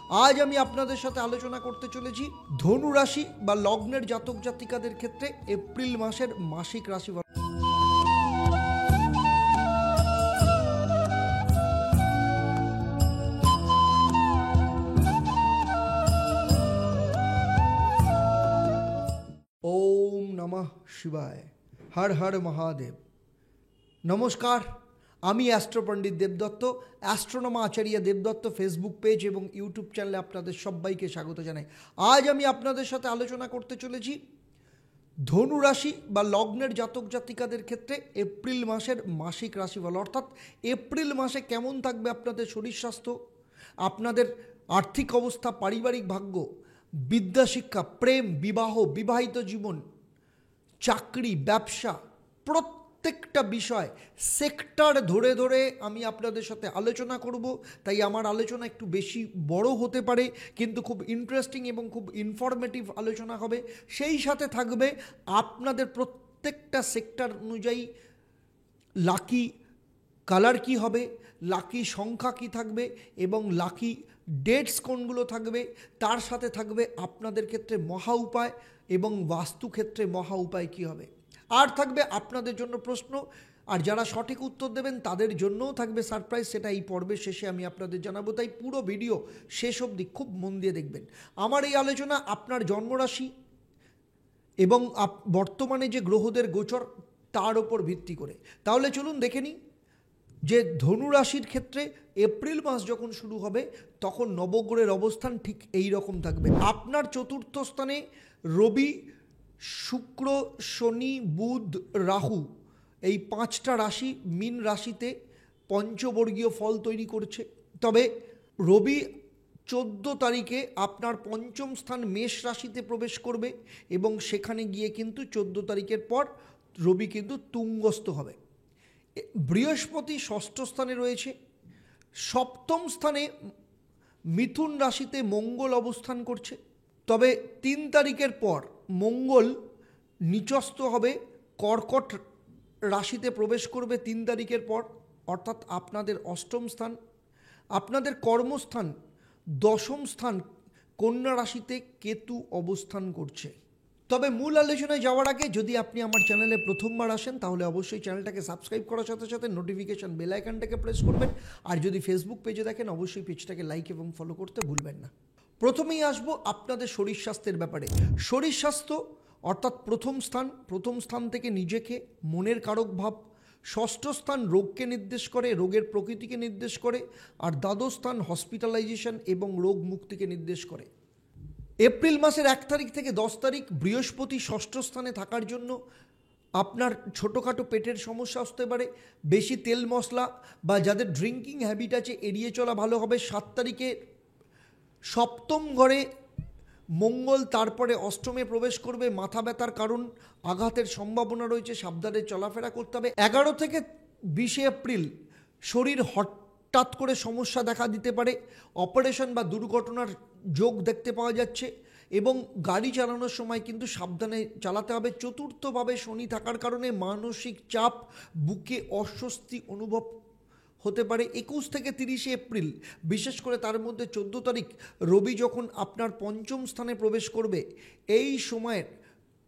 আজ আমি আপনাদের সাথে আলোচনা করতে চলেছি ধনু রাশি বা লগ্নের জাতক জাতিকাদের ক্ষেত্রে এপ্রিল মাসের মাসিক রাশিফল। ওম নমঃ শিবায়, হর হর মহাদেব। নমস্কার, আমি অ্যাস্ট্রো পণ্ডিত দেবদত্ত, অ্যাস্ট্রোনমা আচার্য দেবদত্ত ফেসবুক পেজ এবং ইউটিউব চ্যানেলে আপনাদের সবাইকে স্বাগত জানাই। আজ আমি আপনাদের সাথে আলোচনা করতে চলেছি ধনু রাশি বা লগ্নের জাতক জাতিকাদের ক্ষেত্রে এপ্রিল মাসের মাসিক রাশিফল, অর্থাৎ এপ্রিল মাসে কেমন থাকবে আপনাদের শরীর স্বাস্থ্য, আপনাদের আর্থিক অবস্থা, পারিবারিক ভাগ্য, বিদ্যা শিক্ষা, প্রেম, বিবাহ, বিবাহিত জীবন, চাকরি, ব্যবসা, প্রত্যেকটা বিষয় সেক্টর ধরে ধরে আমি আপনাদের সাথে আলোচনা করব। তাই আমার আলোচনা একটু বেশি বড় হতে পারে, কিন্তু খুব ইন্টারেস্টিং এবং খুব ইনফরমেটিভ আলোচনা হবে। সেই সাথে থাকবে আপনাদের প্রত্যেকটা সেক্টর অনুযায়ী লাকি কালার কি হবে, লাকি সংখ্যা কি থাকবে এবং লাকি ডেটস কোনগুলো থাকবে। তার সাথে থাকবে আপনাদের ক্ষেত্রে মহা উপায় এবং বাস্তুক্ষেত্রে মহা উপায় কী হবে। আর থাকবে আপনাদের জন্য প্রশ্ন, আর যারা সঠিক উত্তর দেবেন তাদের জন্যও থাকবে সারপ্রাইজ। সেটা এই পর্বের শেষে আমি আপনাদের জানাবো, তাই পুরো ভিডিও শেষ অবধি খুব মন দিয়ে দেখবেন। আমার এই আলোচনা আপনার জন্মরাশি এবং বর্তমানে যে গ্রহদের গোচর তার ওপর ভিত্তি করে। তাহলে চলুন দেখে নিই যে ধনু রাশির ক্ষেত্রে এপ্রিল মাস যখন শুরু হবে তখন নবগ্রহের অবস্থান ঠিক এই রকম থাকবে। আপনার চতুর্থ স্থানে রবি, শুক্র, শনি, বুধ, রাহু, এই পাঁচটা রাশি মীন রাশিতে পঞ্চবর্গীয় ফল তৈরি করছে। তবে রবি 14 তারিখে আপনার পঞ্চম স্থান মেষ রাশিতে প্রবেশ করবে এবং সেখানে গিয়ে কিন্তু 14 তারিখের পর রবি কিন্তু তুঙ্গস্থ হবে। বৃহস্পতি ষষ্ঠ স্থানে রয়েছে। সপ্তম স্থানে মিথুন রাশিতে মঙ্গল অবস্থান করছে। তবে 3 তারিখের পর মঙ্গল নিচস্থ হবে, কর্কট রাশিতে প্রবেশ করবে 3 তারিখের পর, অর্থাৎ আপনাদের অষ্টম স্থান, আপনাদের কর্মস্থান, দশম স্থান কন্যা রাশিতে কেতু অবস্থান করছে। তবে মূল আলোচনায় যাওয়ার আগে যদি আপনি আমার চ্যানেলে প্রথমবার আসেন তাহলে অবশ্যই চ্যানেলটাকে সাবস্ক্রাইব করার সাথে সাথে নোটিফিকেশান বেল আইকনটাকে প্রেস করবেন। আর যদি ফেসবুক পেজে দেখেন অবশ্যই পেজটাকে লাইক এবং ফলো করতে ভুলবেন না। প্রথমেই আসবো আপনাদের শরীর স্বাস্থ্যের ব্যাপারে। শরীর স্বাস্থ্য অর্থাৎ প্রথম স্থান থেকে নিজেকে, মনের কারক ভাব। ষষ্ঠ স্থান রোগকে নির্দেশ করে, রোগের প্রকৃতিকে নির্দেশ করে। আর দ্বাদশ স্থান হসপিটালাইজেশন এবং রোগ মুক্তিকে নির্দেশ করে। এপ্রিল মাসের 1 তারিখ থেকে 10 তারিখ বৃহস্পতি ষষ্ঠ স্থানে থাকার জন্য আপনার ছোটোখাটো পেটের সমস্যা আসতে পারে। বেশি তেল মশলা বা যাদের ড্রিঙ্কিং হ্যাবিট আছে এড়িয়ে চলা ভালো হবে। 7 তারিখে সপ্তম ঘরে মঙ্গল তারপরে অষ্টমে প্রবেশ করবে। মাথা ব্যথার কারণ, আঘাতের সম্ভাবনা রয়েছে, সাবধানে চলাফেরা করতে হবে। 11 থেকে 20 এপ্রিল শরীর হঠাৎ করে সমস্যা দেখা দিতে পারে, অপারেশন বা দুর্ঘটনার যোগ দেখতে পাওয়া যাচ্ছে এবং গাড়ি চালানোর সময় কিন্তু সাবধানে চালাতে হবে। চতুর্থভাবে শনি থাকার কারণে মানসিক চাপ, বুকে অস্বস্তি অনুভব হতে পারে। 21 থেকে 30 এপ্রিল, বিশেষ করে তার মধ্যে 14 তারিখ রবি যখন আপনার পঞ্চম স্থানে প্রবেশ করবে, এই সময়ের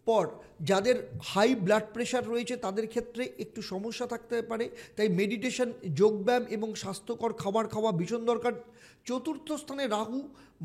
পর যাদের হাই ব্লাড প্রেশার রয়েছে তাদের ক্ষেত্রে একটু সমস্যা থাকতে পারে। তাই মেডিটেশন, যোগব্যায়াম এবং স্বাস্থ্যকর খাবার খাওয়া ভীষণ দরকার। চতুর্থ স্থানে রাহু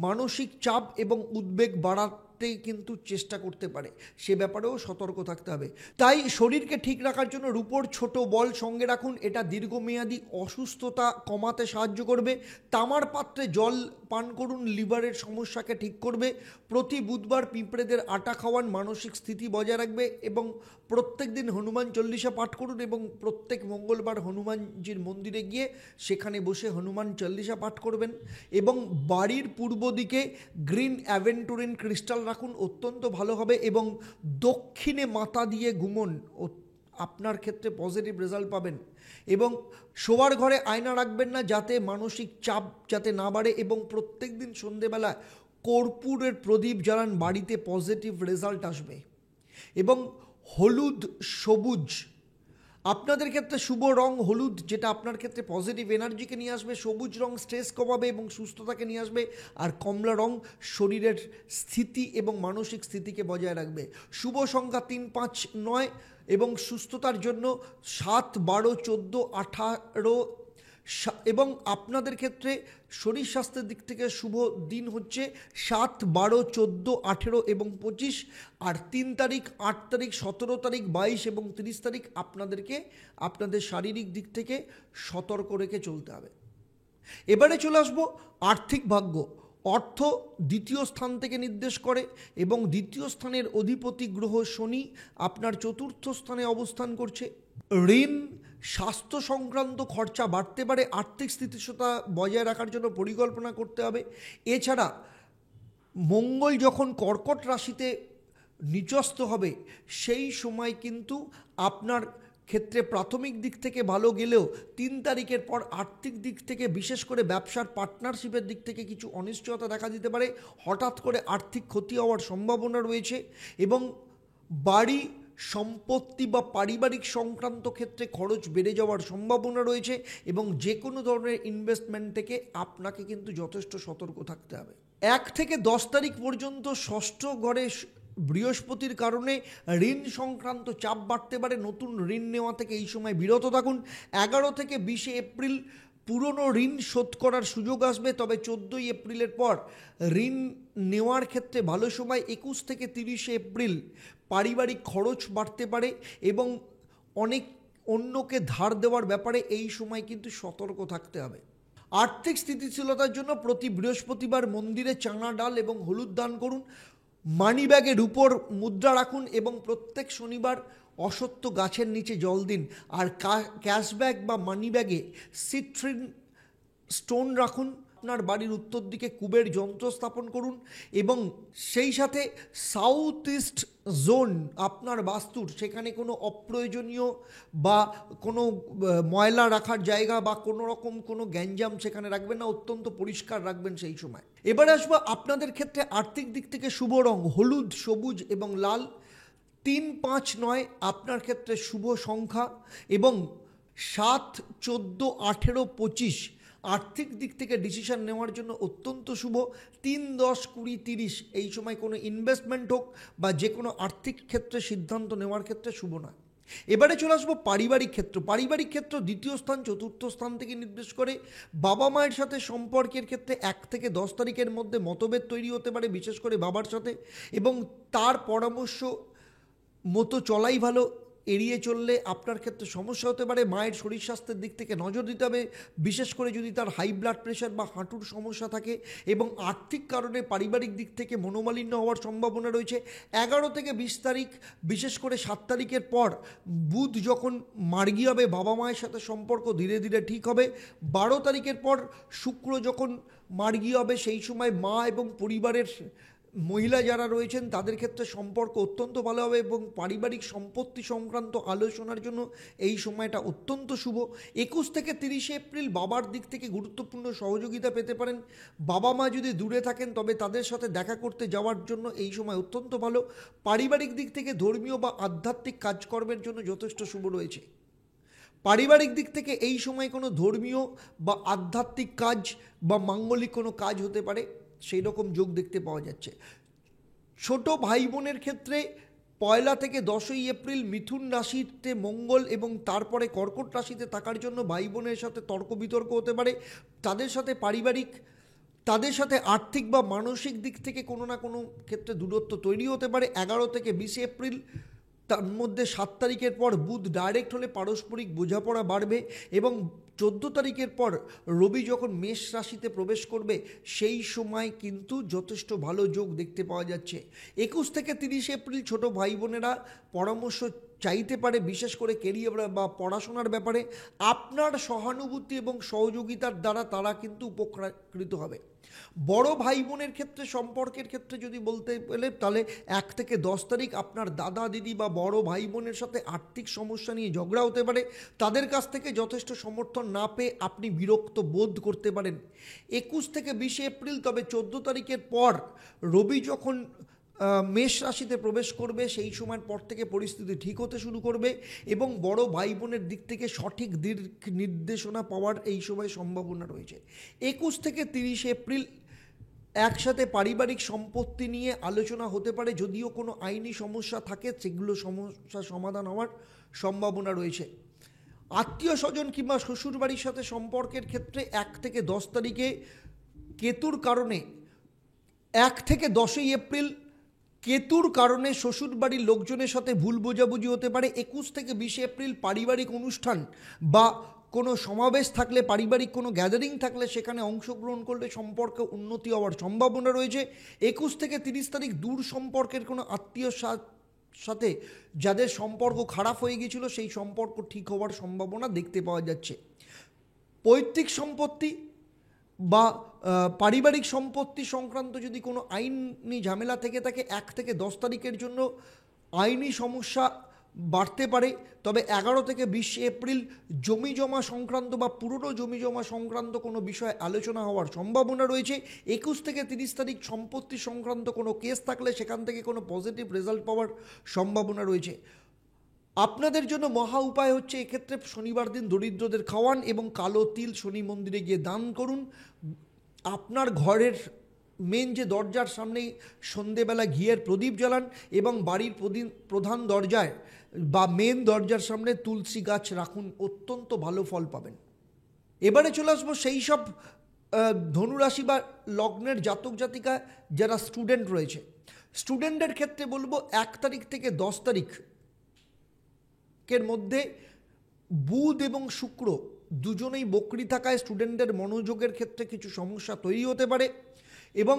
মানসিক চাপ এবং উদ্বেগ বাড়াতে কিন্তু চেষ্টা করতে পারে, সে ব্যাপারেও সতর্ক থাকতে হবে। তাই শরীরকে ঠিক রাখার জন্য রূপোর ছোট বল সঙ্গে রাখুন, এটা দীর্ঘমেয়াদী অসুস্থতা কমাতে সাহায্য করবে। তামার পাত্রে জল পান করুন, লিভারের সমস্যাকে ঠিক করবে। প্রতি বুধবার পিঁপড়েদের আটা খাওয়ান, মানসিক স্থিতি বজায় রাখবে এবং প্রত্যেক দিন হনুমান চল্লিশা পাঠ করুন এবং প্রত্যেক মঙ্গলবার হনুমানজির মন্দিরে গিয়ে সেখানে বসে হনুমান চল্লিশা পাঠ করবেন এবং বাড়ির পূর্ব দিকে গ্রিন অ্যাভেন্টুরিন ক্রিস্টাল রাখুন, অত্যন্ত ভালো হবে। এবং দক্ষিণে মাথা দিয়ে ঘুমন, আপনার ক্ষেত্রে পজিটিভ রেজাল্ট পাবেন। এবং শোয়ার ঘরে আয়না রাখবেন না, যাতে মানসিক চাপ যাতে না বাড়ে। এবং প্রত্যেক দিন সন্ধেবেলা কর্পূরের প্রদীপ জ্বালান, বাড়িতে পজিটিভ রেজাল্ট আসবে। এবং হলুদ, সবুজ আপনাদের ক্ষেত্রে শুভ রং হলুদ, যেটা আপনার ক্ষেত্রে পজিটিভ এনার্জিকে নিয়ে আসবে। সবুজ রং স্ট্রেস কমাবে এবং সুস্থতাকে নিয়ে আসবে। আর কমলা রং শরীরের স্থিতি এবং মানসিক স্থিতিকে বজায় রাখবে। শুভ সংখ্যা 3, 5, 9 এবং সুস্থতার জন্য 7, 12, 14, 18 এবং আপনাদের ক্ষেত্রে শরীর স্বাস্থ্যের দিক থেকে শুভ দিন হচ্ছে 7, 12, 14, 18 এবং 25। আর 3 তারিখ, 8 তারিখ, 17 তারিখ, 22 এবং 30 তারিখ আপনাদেরকে আপনাদের শারীরিক দিক থেকে সতর্ক রেখে চলতে হবে। এবারে চলে আসবো আর্থিক ভাগ্য। অর্থ দ্বিতীয় স্থান থেকে নির্দেশ করে এবং দ্বিতীয় স্থানের অধিপতি গ্রহ শনি আপনার চতুর্থ স্থানে অবস্থান করছে। ঋণ, স্বাস্থ্য সংক্রান্ত খরচা বাড়তে পারে। আর্থিক স্থিতিশীলতা বজায় রাখার জন্য পরিকল্পনা করতে হবে। এছাড়া মঙ্গল যখন কর্কট রাশিতে নিচস্থ হবে সেই সময় কিন্তু আপনার ক্ষেত্রে প্রাথমিক দিক থেকে ভালো গেলেও 3 তারিখের পর আর্থিক দিক থেকে, বিশেষ করে ব্যবসার পার্টনারশিপের দিক থেকে কিছু অনিশ্চয়তা দেখা দিতে পারে। হঠাৎ করে আর্থিক ক্ষতি হওয়ার সম্ভাবনা রয়েছে এবং বাড়ি, সম্পত্তি বা পারিবারিক সংক্রান্ত ক্ষেত্রে খরচ বেড়ে যাওয়ার সম্ভাবনা রয়েছে এবং যে কোনো ধরনের ইনভেস্টমেন্ট থেকে আপনাকে কিন্তু যথেষ্ট সতর্ক থাকতে হবে। 1 থেকে 10 তারিখ পর্যন্ত ষষ্ঠ ঘরে বৃহস্পতির কারণে ঋণ সংক্রান্ত চাপ বাড়তে পারে। নতুন ঋণ নেওয়া থেকে এই সময় বিরত থাকুন। 11 থেকে 20 এপ্রিল পুরনো ঋণ শোধ করার সুযোগ আসবে, তবে 14 এপ্রিলের পর ঋণ নেওয়ার ক্ষেত্রে ভালো সময়। 21 থেকে 30 এপ্রিল পারিবারিক খরচ বাড়তে পারে এবং অনেক অন্যকে ধার দেওয়ার ব্যাপারে এই সময় কিন্তু সতর্ক থাকতে হবে। আর্থিক স্থিতিশীলতার জন্য প্রতি বৃহস্পতিবার মন্দিরে চানা ডাল এবং হলুদ দান করুন। মানি ব্যাগের উপর মুদ্রা রাখুন এবং প্রত্যেক শনিবার অশ্বত্থ গাছের নিচে জল দিন। আর ক্যাশব্যাগ বা মানি ব্যাগে সিট্রিন স্টোন রাখুন। আপনার বাড়ির উত্তর দিকে কুবের যন্ত্র স্থাপন করুন এবং সেই সাথে সাউথ ইস্ট জোন আপনার বাস্তুর, সেখানে কোনো অপ্রয়োজনীয় বা কোনো ময়লা রাখার জায়গা বা কোনো রকম কোনো গ্যাঞ্জাম সেখানে রাখবেন না, অত্যন্ত পরিষ্কার রাখবেন সেই সময়। এবারে আসবো আপনাদের ক্ষেত্রে আর্থিক দিক থেকে শুভ রং হলুদ, সবুজ এবং লাল। 3, 5, 9 আপনার ক্ষেত্রে শুভ সংখ্যা এবং 7, 14, 18, 25 আর্থিক দিক থেকে ডিসিশন নেওয়ার জন্য অত্যন্ত শুভ। 3, 10, 20, 30 এই সময় কোনো ইনভেস্টমেন্ট হোক বা যে কোনো আর্থিক ক্ষেত্রে সিদ্ধান্ত নেওয়ার ক্ষেত্রে শুভ নয়। এবারে চলে আসবো পারিবারিক ক্ষেত্র। পারিবারিক ক্ষেত্র দ্বিতীয় স্থান চতুর্থ স্থান থেকে নির্দেশ করে। বাবা মায়ের সাথে সম্পর্কের ক্ষেত্রে 1 থেকে 10 তারিখের মধ্যে মতভেদ তৈরি হতে পারে, বিশেষ করে বাবার সাথে, এবং তার পরামর্শ মতো চলাই ভালো। এড়িয়ে চললে আপনার ক্ষেত্রে সমস্যা হতে পারে। মায়ের শরীর স্বাস্থ্যের দিক থেকে নজর দিতে হবে, বিশেষ করে যদি তার হাই ব্লাড প্রেশার বা হাঁটুর সমস্যা থাকে। এবং আর্থিক কারণে পারিবারিক দিক থেকে মনোমালিন্য হওয়ার সম্ভাবনা রয়েছে। 11 থেকে 20 তারিখ, বিশেষ করে 7 তারিখের পর বুধ যখন মার্গী হবে, বাবা মায়ের সাথে সম্পর্ক ধীরে ধীরে ঠিক হবে। 12 তারিখের পর শুক্র যখন মার্গী হবে, সেই সময় মা এবং পরিবারের মহিলা যারা রয়েছেন তাদের ক্ষেত্রে সম্পর্ক অত্যন্ত ভালো হবে এবং পারিবারিক সম্পত্তি সংক্রান্ত আলোচনার জন্য এই সময়টা অত্যন্ত শুভ। 21 থেকে 30 এপ্রিল বাবার দিক থেকে গুরুত্বপূর্ণ সহযোগিতা পেতে পারেন। বাবা মা যদি দূরে থাকেন তবে তাদের সাথে দেখা করতে যাওয়ার জন্য এই সময় অত্যন্ত ভালো। পারিবারিক দিক থেকে ধর্মীয় বা আধ্যাত্মিক কাজকর্মের জন্য যথেষ্ট শুভ রয়েছে। পারিবারিক দিক থেকে এই সময় কোনো ধর্মীয় বা আধ্যাত্মিক কাজ বা মাঙ্গলিক কোনো কাজ হতে পারে, সেই রকম যোগ দেখতে পাওয়া যাচ্ছে। ছোট ভাই বোনের ক্ষেত্রে 1 থেকে 10 এপ্রিল মিথুন রাশিতে মঙ্গল এবং তারপরে কর্কট রাশিতে থাকার জন্য ভাই বোনের সাথে তর্ক বিতর্ক হতে পারে। তাদের সাথে আর্থিক বা মানসিক দিক থেকে কোনো না কোনো ক্ষেত্রে দূরত্ব তৈরি হতে পারে। 11 থেকে 20 এপ্রিল তার মধ্যে 7 তারিখের পর বুধ ডাইরেক্ট হলে পারস্পরিক বোঝাপড়া বাড়বে এবং 14 তারিখের পর রবি যখন মেষ রাশিতে প্রবেশ করবে সেই সময় কিন্তু যথেষ্ট ভালো যোগ দেখতে পাওয়া যাচ্ছে। 21 থেকে 30 এপ্রিল ছোট ভাই বোনেরা পরামর্শ চাইতে পারে, বিশেষ করে কেরিয়ার বা পড়াশোনার ব্যাপারে। আপনার সহানুভূতি এবং সহযোগিতার দ্বারা তারা কিন্তু উপকৃত হবে। বড় ভাই বোনের ক্ষেত্রে সম্পর্কের ক্ষেত্রে যদি বলতে গেলে তাহলে 1 থেকে 10 তারিখ আপনার দাদা দিদি বা বড় ভাই বোনের সাথে আর্থিক সমস্যা নিয়ে ঝগড়া হতে পারে। তাদের কাছ থেকে যথেষ্ট সমর্থন না পেয়ে আপনি বিরক্ত বোধ করতে পারেন। 21 থেকে 20 এপ্রিল, তবে 14 তারিখের পর রবি যখন মেষ রাশিতে প্রবেশ করবে, সেই সময়ের পর থেকে পরিস্থিতি ঠিক হতে শুরু করবে এবং বড় ভাই বোনের দিক থেকে সঠিক দিক নির্দেশনা পাওয়ার এই সময় সম্ভাবনা রয়েছে। 21 থেকে 30 এপ্রিল একসাথে পারিবারিক সম্পত্তি নিয়ে আলোচনা হতে পারে, যদিও কোনো আইনি সমস্যা থাকে সেগুলো সমস্যা সমাধান হওয়ার সম্ভাবনা রয়েছে। আত্মীয় স্বজন কিংবা শ্বশুরবাড়ির সাথে সম্পর্কের ক্ষেত্রে 1 থেকে 10 তারিখে কেতুর কারণে 1 থেকে 10ই এপ্রিল কেতুর কারণে শ্বশুরবাড়ির লোকজনের সাথে ভুল বোঝাবুঝি হতে পারে। 21 থেকে 20 এপ্রিল পারিবারিক অনুষ্ঠান বা কোনো সমাবেশ থাকলে, পারিবারিক কোনো গ্যাদারিং থাকলে সেখানে অংশগ্রহণ করলে সম্পর্কে উন্নতি হওয়ার সম্ভাবনা রয়েছে। 21 থেকে 30 তারিখ দূর সম্পর্কের কোনো আত্মীয় সাথে যাদের সম্পর্ক খারাপ হয়ে গিয়েছিল সেই সম্পর্ক ঠিক হওয়ার সম্ভাবনা দেখতে পাওয়া যাচ্ছে। পৈতৃক সম্পত্তি বা পারিবারিক সম্পত্তি সংক্রান্ত যদি কোনো আইনি ঝামেলা থেকে থাকে 1 থেকে 10 তারিখের জন্য আইনি সমস্যা বাড়তে পারে। তবে 11 থেকে 20 এপ্রিল জমি জমা সংক্রান্ত বা পুরনো জমি জমা সংক্রান্ত কোনো বিষয়ে আলোচনা হওয়ার সম্ভাবনা রয়েছে। 21 থেকে 30 তারিখ সম্পত্তি সংক্রান্ত কোনো কেস থাকলে সেখান থেকে কোনো পজিটিভ রেজাল্ট পাওয়ার সম্ভাবনা রয়েছে। আপনাদের জন্য মহা উপায় হচ্ছে এক্ষেত্রে শনিবার দিন দরিদ্রদের খাওয়ান এবং কালো তিল শনি মন্দিরে গিয়ে দান করুন। আপনার ঘরের মেন যে দরজার সামনে সন্ধেবেলা ঘিয়ের প্রদীপ জ্বালান এবং বাড়ির প্রধান দরজায় বা মেন দরজার সামনে তুলসী গাছ রাখুন, অত্যন্ত ভালো ফল পাবেন। এবারে চলে আসবো সেই সব ধনুরাশি বা লগ্নের জাতক জাতিকা যারা স্টুডেন্ট রয়েছে। স্টুডেন্টের ক্ষেত্রে বলবো 1 তারিখ থেকে 10 তারিখের মধ্যে বুধ এবং শুক্র দুজনেই বক্রী থাকায় স্টুডেন্টদের মনোযোগের ক্ষেত্রে কিছু সমস্যা তৈরি হতে পারে এবং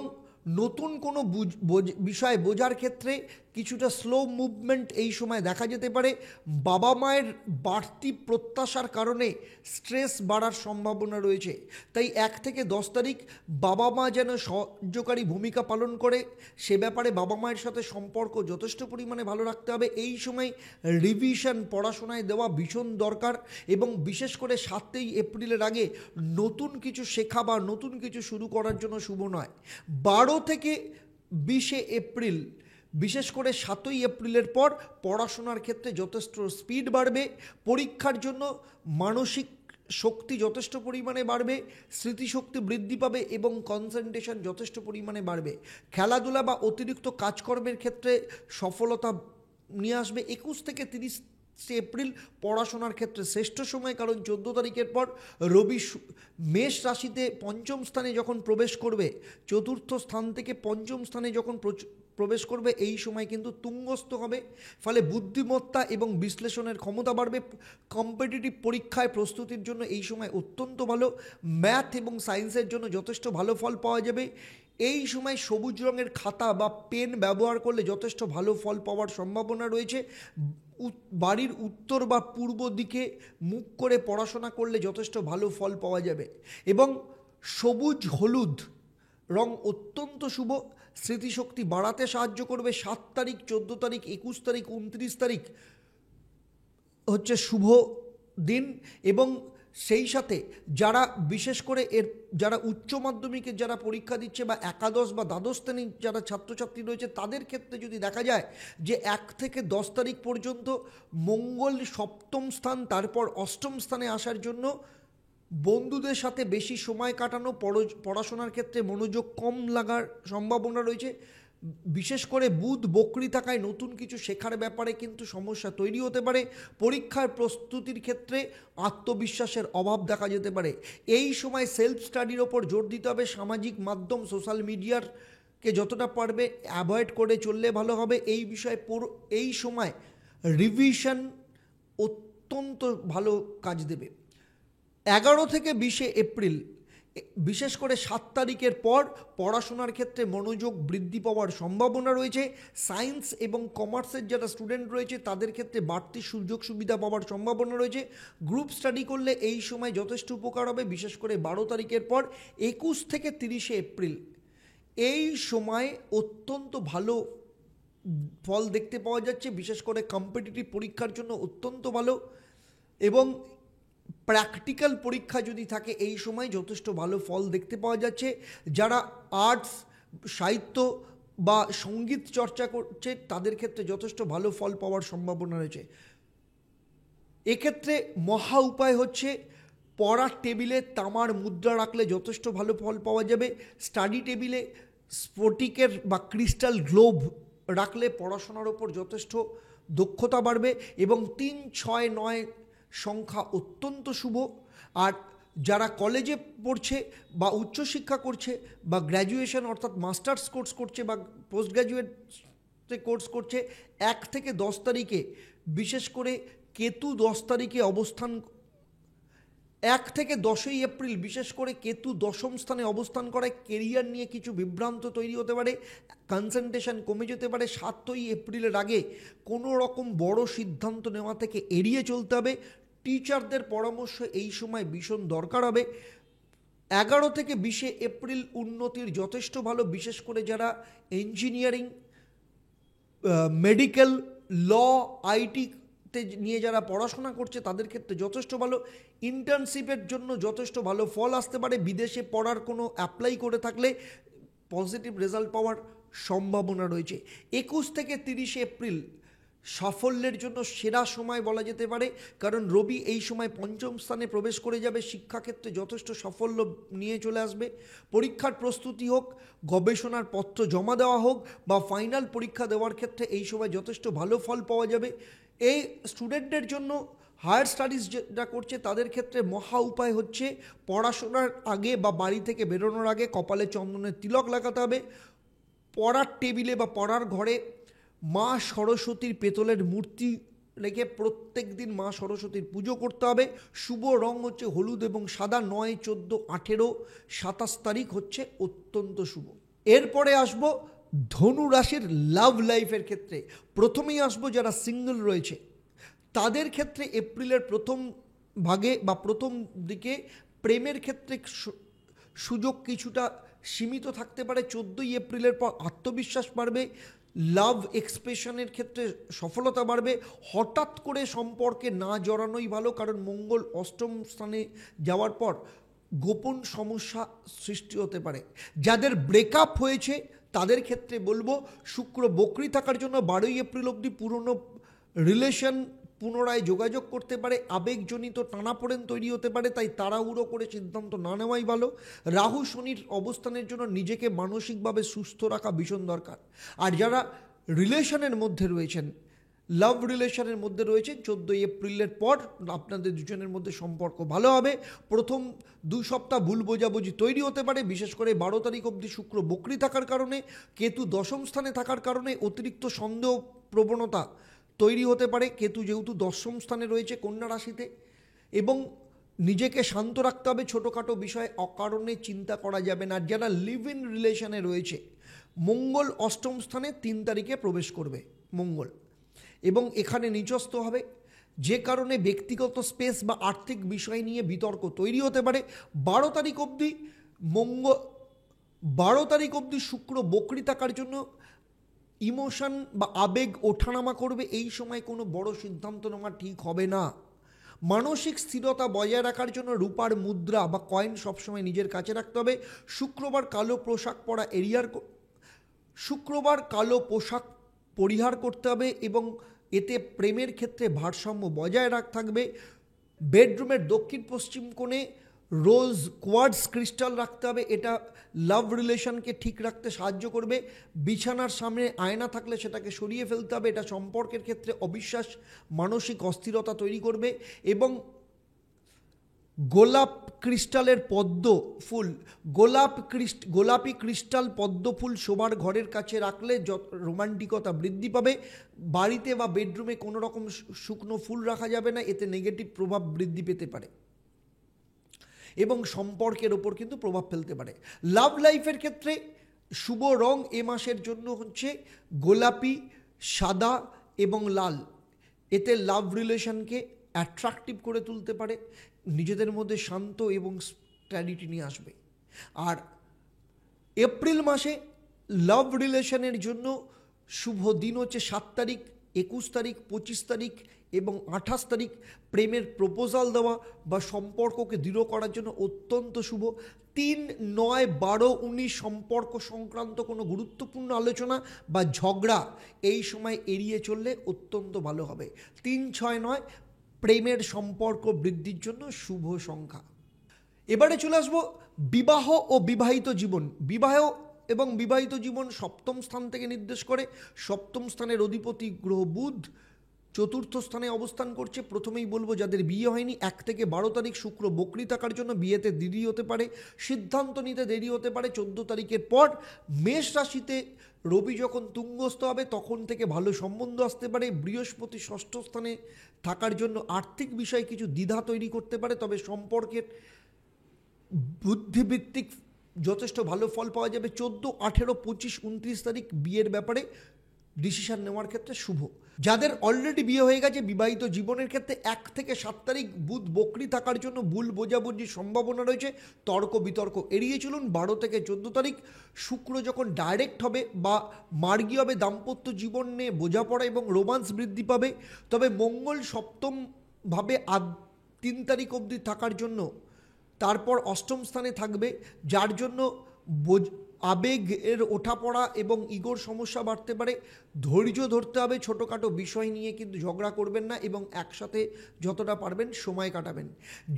নতুন কোনো বিষয় বোঝার ক্ষেত্রে কিছুটা স্লো মুভমেন্ট এই সময় দেখা যেতে পারে। বাবা মায়ের বাড়তি প্রত্যাশার কারণে স্ট্রেস বাড়ার সম্ভাবনা রয়েছে। তাই 1 থেকে 10 তারিখ বাবা মা যেন সাহায্যকারী ভূমিকা পালন করে সে ব্যাপারে বাবা মায়ের সাথে সম্পর্ক যথেষ্ট পরিমাণে ভালো রাখতে হবে। এই সময় রিভিশন পড়াশোনায় দেওয়া ভীষণ দরকার এবং বিশেষ করে 7ই এপ্রিলের আগে নতুন কিছু শেখা বা নতুন কিছু শুরু করার জন্য শুভ নয়। 12 থেকে 20 এপ্রিল বিশেষ করে 7ই এপ্রিলের পর পড়াশোনার ক্ষেত্রে যথেষ্ট স্পিড বাড়বে, পরীক্ষার জন্য মানসিক শক্তি যথেষ্ট পরিমাণে বাড়বে, স্মৃতিশক্তি বৃদ্ধি পাবে এবং কনসেন্ট্রেশন যথেষ্ট পরিমাণে বাড়বে। খেলাধুলা বা অতিরিক্ত কাজকর্মের ক্ষেত্রে সফলতা নিয়ে আসবে। 21 থেকে 30 এপ্রিল পড়াশোনার ক্ষেত্রে শ্রেষ্ঠ সময়, কারণ 14 তারিখের পর রবি মেষ রাশিতে পঞ্চম স্থানে যখন প্রবেশ করবে, চতুর্থ স্থান থেকে পঞ্চম স্থানে যখন প্রবেশ করবে এই সময় কিন্তু তুঙ্গস্থ হবে। ফলে বুদ্ধিমত্তা এবং বিশ্লেষণের ক্ষমতা বাড়বে। কম্পিটিটিভ পরীক্ষায় প্রস্তুতির জন্য এই সময় অত্যন্ত ভালো। ম্যাথ এবং সায়েন্সের জন্য যথেষ্ট ভালো ফল পাওয়া যাবে। এই সময় সবুজ রঙের খাতা বা পেন ব্যবহার করলে যথেষ্ট ভালো ফল পাওয়ার সম্ভাবনা রয়েছে। বাড়ির উত্তর বা পূর্ব দিকে মুখ করে পড়াশোনা করলে যথেষ্ট ভালো ফল পাওয়া যাবে এবং সবুজ হলুদ রং অত্যন্ত শুভ, স্মৃতিশক্তি বাড়াতে সাহায্য করবে। 7 তারিখ, 14 তারিখ, 21 তারিখ, 29 তারিখ হচ্ছে শুভ দিন এবং সেই সাথে যারা বিশেষ করে যারা উচ্চ মাধ্যমিকের যারা পরীক্ষা দিচ্ছে বা একাদশ বা দ্বাদশ শ্রেণীর যারা ছাত্রছাত্রী রয়েছে তাদের ক্ষেত্রে যদি দেখা যায় যে 1 থেকে 10 তারিখ পর্যন্ত মঙ্গল 7ম স্থান তারপর 8ম স্থানে আসার জন্য বন্ধুদের সাথে বেশি সময় কাটানো, পড়াশোনার ক্ষেত্রে মনোযোগ কম লাগার সম্ভাবনা রয়েছে। বিশেষ করে বুধ বক্রী থাকায় নতুন কিছু শেখার ব্যাপারে কিন্তু সমস্যা তৈরি হতে পারে। পরীক্ষার প্রস্তুতির ক্ষেত্রে আত্মবিশ্বাসের অভাব দেখা যেতে পারে। এই সময় সেলফ স্টাডির ওপর জোর দিতে হবে। সামাজিক মাধ্যম সোশ্যাল মিডিয়ারকে যতটা পারবে অ্যাভয়েড করে চললে ভালো হবে। এই বিষয়ে এই সময় রিভিশন অত্যন্ত ভালো কাজ দেবে। 11 থেকে 20 এপ্রিল বিশেষ করে 7 তারিখের পর পড়াশোনার ক্ষেত্রে মনোযোগ বৃদ্ধি পাওয়ার সম্ভাবনা রয়েছে। সায়েন্স এবং কমার্সের যারা স্টুডেন্ট রয়েছে তাদের ক্ষেত্রে বাড়তি সুযোগ সুবিধা পাওয়ার সম্ভাবনা রয়েছে। গ্রুপ স্টাডি করলে এই সময় যথেষ্ট উপকার হবে। বিশেষ করে 12 তারিখের পর 21 থেকে 30 এপ্রিল এই সময় অত্যন্ত ভালো ফল দেখতে পাওয়া যাচ্ছে। বিশেষ করে কম্পিটিটিভ পরীক্ষার জন্য অত্যন্ত ভালো এবং প্র্যাকটিক্যাল পরীক্ষা যদি থাকে এই সময় যথেষ্ট ভালো ফল দেখতে পাওয়া যাচ্ছে। যারা আর্টস, সাহিত্য বা সঙ্গীত চর্চা করছে তাদের ক্ষেত্রে যথেষ্ট ভালো ফল পাওয়ার সম্ভাবনা রয়েছে। এক্ষেত্রে মহা উপায় হচ্ছে পড়ার টেবিলে তামার মুদ্রা রাখলে যথেষ্ট ভালো ফল পাওয়া যাবে। স্টাডি টেবিলে স্ফটিকের বা ক্রিস্টাল গ্লোব রাখলে পড়াশোনার ওপর যথেষ্ট দক্ষতা বাড়বে। এবং 3, 6, 9 সংখ্যা অত্যন্ত শুভ। আর যারা কলেজে পড়ছে বা উচ্চশিক্ষা করছে বা গ্র্যাজুয়েশন অর্থাৎ মাস্টার্স কোর্স করছে বা পোস্ট গ্র্যাজুয়েট কোর্স করছে, 1 থেকে 10 তারিখে বিশেষ করে কেতু 10 তারিখে অবস্থান, 1 থেকে 10ই এপ্রিল বিশেষ করে কেতু দশম স্থানে অবস্থান করায় কেরিয়ার নিয়ে কিছু বিভ্রান্ত তৈরি হতে পারে, কনসেন্ট্রেশন কমে যেতে পারে। 7ই এপ্রিলের আগে কোনো রকম বড় সিদ্ধান্ত নেওয়া থেকে এড়িয়ে চলতে হবে। টিচারদের পরামর্শ এই সময় ভীষণ দরকার হবে। 11 থেকে 20 এপ্রিল উন্নতির যথেষ্ট ভালো, বিশেষ করে যারা ইঞ্জিনিয়ারিং, মেডিকেল, ল, আইটিতে নিয়ে যারা পড়াশোনা করছে তাদের ক্ষেত্রে যথেষ্ট ভালো। ইন্টার্নশিপের জন্য যথেষ্ট ভালো ফল আসতে পারে। বিদেশে পড়ার কোনো অ্যাপ্লাই করে থাকলে পজিটিভ রেজাল্ট পাওয়ার সম্ভাবনা রয়েছে। 21 থেকে 30 এপ্রিল সাফল্যের জন্য সেরা সময় বলা যেতে পারে, কারণ রবি এই সময় 5ম স্থানে প্রবেশ করে যাবে। শিক্ষাক্ষেত্রে যথেষ্ট সাফল্য নিয়ে চলে আসবে। পরীক্ষার প্রস্তুতি হোক, গবেষণার পত্র জমা দেওয়া হোক বা ফাইনাল পরীক্ষা দেওয়ার ক্ষেত্রে এই সময় যথেষ্ট ভালো ফল পাওয়া যাবে। এই স্টুডেন্টদের জন্য হায়ার স্টাডিজ যেটা করছে তাদের ক্ষেত্রে মহা উপায় হচ্ছে পড়াশোনার আগে বা বাড়ি থেকে বেরোনোর আগে কপালে চন্দনের তিলক লাগাতে হবে। পড়ার টেবিলে বা পড়ার ঘরে মা সরস্বতীর পেতলের মূর্তি রেখে প্রত্যেক দিন মা সরস্বতীর পুজো করতে হবে। শুভ রং হচ্ছে হলুদ এবং সাদা। 9, 14, 18, 27 তারিখ হচ্ছে অত্যন্ত শুভ। এরপরে আসবো ধনু রাশির লাভ লাইফের ক্ষেত্রে। প্রথমেই আসবো যারা সিঙ্গল রয়েছে তাদের ক্ষেত্রে এপ্রিলের প্রথম ভাগে বা প্রথম দিকে প্রেমের ক্ষেত্রে সুযোগ কিছুটা সীমিত থাকতে পারে। 14ই এপ্রিলের পর আত্মবিশ্বাস বাড়বে, লাভ এক্সপ্রেশনের ক্ষেত্রে সফলতা বাড়বে। হঠাৎ করে সম্পর্কে না জড়ানোই ভালো, কারণ মঙ্গল 8ম স্থানে যাওয়ার পর গোপন সমস্যা সৃষ্টি হতে পারে। যাদের ব্রেকআপ হয়েছে তাদের ক্ষেত্রে বলবো শুক্র বক্রী থাকার জন্য 12ই এপ্রিল অবধি পুরনো রিলেশন পুনরায় যোগাযোগ করতে পারে। আবেগজনিত টানাপোড়েন তৈরি হতে পারে, তাই তাড়াহুড়ো করে সিদ্ধান্ত না নেওয়াই ভালো। রাহু শনির অবস্থানের জন্য নিজেকে মানসিকভাবে সুস্থ রাখা ভীষণ দরকার। আর যারা রিলেশনের মধ্যে রয়েছেন, লাভ রিলেশনের মধ্যে রয়েছেন, 14ই এপ্রিলের পর আপনাদের দুজনের মধ্যে সম্পর্ক ভালো হবে। প্রথম 2 সপ্তাহ ভুল বোঝাবুঝি তৈরি হতে পারে, বিশেষ করে 12 তারিখ অবধি শুক্র বক্রী থাকার কারণে, কেতু 10ম স্থানে থাকার কারণে অতিরিক্ত সন্দেহ প্রবণতা তৈরি হতে পারে। কেতু যেহেতু 10ম স্থানে রয়েছে কন্যা রাশিতে, এবং নিজেকে শান্ত রাখতে হবে। ছোটোখাটো বিষয়ে অকারণে চিন্তা করা যাবে না। যারা লিভ ইন রিলেশনে রয়েছে, মঙ্গল 8ম স্থানে 3 তারিখে প্রবেশ করবে মঙ্গল, এবং এখানে নিচস্থ হবে, যে কারণে ব্যক্তিগত স্পেস বা আর্থিক বিষয় নিয়ে বিতর্ক তৈরি হতে পারে। 12 তারিখ অবধি শুক্র বক্রী থাকার জন্য ইমোশন বা আবেগ ওঠানামা করবে। এই সময় কোনো বড় সিদ্ধান্ত নেওয়া ঠিক হবে না। মানসিক স্থিরতা বজায় রাখার জন্য রূপার মুদ্রা বা কয়েন সবসময় নিজের কাছে রাখতে হবে। শুক্রবার কালো পোশাক পরিহার করতে হবে, এবং এতে প্রেমের ক্ষেত্রে ভারসাম্য বজায় থাকবে। বেডরুমের দক্ষিণ পশ্চিম কোণে রোজ কোয়ার্টজ ক্রিস্টাল রাখতে হবে, এটা লাভ রিলেশনকে ঠিক রাখতে সাহায্য করবে। বিছানার সামনে আয়না থাকলে সেটাকে সরিয়ে ফেলতে হবে, এটা সম্পর্কের ক্ষেত্রে অবিশ্বাস, মানসিক অস্থিরতা তৈরি করবে। এবং গোলাপ ক্রিস্টালের পদ্ম ফুল, গোলাপি ক্রিস্টাল পদ্ম ফুল শোবার ঘরের কাছে রাখলে রোমান্টিকতা বৃদ্ধি পাবে। বাড়িতে বা বেডরুমে কোনো রকম শুকনো ফুল রাখা যাবে না, এতে নেগেটিভ প্রভাব বৃদ্ধি পেতে পারে এবং সম্পর্কের ওপর কিন্তু প্রভাব ফেলতে পারে। লাভ লাইফের ক্ষেত্রে শুভ রং এ মাসের জন্য হচ্ছে গোলাপি, সাদা এবং লাল। এতে লাভ রিলেশনকে অ্যাট্রাকটিভ করে তুলতে পারে, নিজেদের মধ্যে শান্ত এবং স্ট্যাডিটি নিয়ে আসবে। আর এপ্রিল মাসে লাভ রিলেশনের জন্য শুভ দিন হচ্ছে 7 তারিখ 21 তারিখ, 25 তারিখ এবং 28 তারিখ প্রেমের প্রপোজাল দেওয়া বা সম্পর্ককে দৃঢ় করার জন্য অত্যন্ত শুভ। 3, 9, 12, 19 সম্পর্ক সংক্রান্ত কোনো গুরুত্বপূর্ণ আলোচনা বা ঝগড়া এই সময় এড়িয়ে চললে অত্যন্ত ভালো হবে। 3, 6, 9 প্রেমের সম্পর্ক বৃদ্ধির জন্য শুভ সংখ্যা। এবারে চলে আসবো বিবাহ ও বিবাহিত জীবন। বিবাহ এবং বিবাহিত জীবন সপ্তম স্থান থেকে নির্দেশ করে। সপ্তম স্থানের অধিপতি গ্রহ বুধ চতুর্থ স্থানে অবস্থান করছে। প্রথমেই বলবো যাদের বিয়ে হয়নি 1 থেকে 12 তারিখ শুক্র বক্রী থাকার জন্য বিয়েতে দেরি হতে পারে, সিদ্ধান্ত নিতে দেরি হতে পারে। 14 তারিখের পর মেষ রাশিতে রবি যখন তুঙ্গস্থ হবে তখন থেকে ভালো সম্বন্ধ আসতে পারে। বৃহস্পতি ষষ্ঠ স্থানে থাকার জন্য আর্থিক বিষয়ে কিছু দ্বিধা তৈরি করতে পারে, তবে সম্পর্কের বুদ্ধিভিত্তিক যথেষ্ট ভালো ফল পাওয়া যাবে। 14, 18, 25, 29 তারিখ বিয়ের ব্যাপারে ডিসিশন নেওয়ার ক্ষেত্রে শুভ। যাদের অলরেডি বিয়ে হয়ে গেছে বিবাহিত জীবনের ক্ষেত্রে 1 থেকে 7 তারিখ বুধ বক্রী থাকার জন্য ভুল বোঝাবুঝির সম্ভাবনা রয়েছে, তর্ক বিতর্ক এড়িয়ে চলুন। 12 থেকে 14 তারিখ শুক্র যখন ডাইরেক্ট হবে বা মার্গী হবে দাম্পত্য জীবনে বোঝাপড়া এবং রোমান্স বৃদ্ধি পাবে। তবে মঙ্গল সপ্তমভাবে 3 তারিখ অবধি থাকার জন্য তারপর অষ্টম স্থানে থাকবে, যার জন্য আবেগের ওঠাপড়া এবং ইগোর সমস্যা বাড়তে পারে। ধৈর্য ধরতে হবে, ছোটোখাটো বিষয় নিয়ে কিন্তু ঝগড়া করবেন না এবং একসাথে যতটা পারবেন সময় কাটাবেন।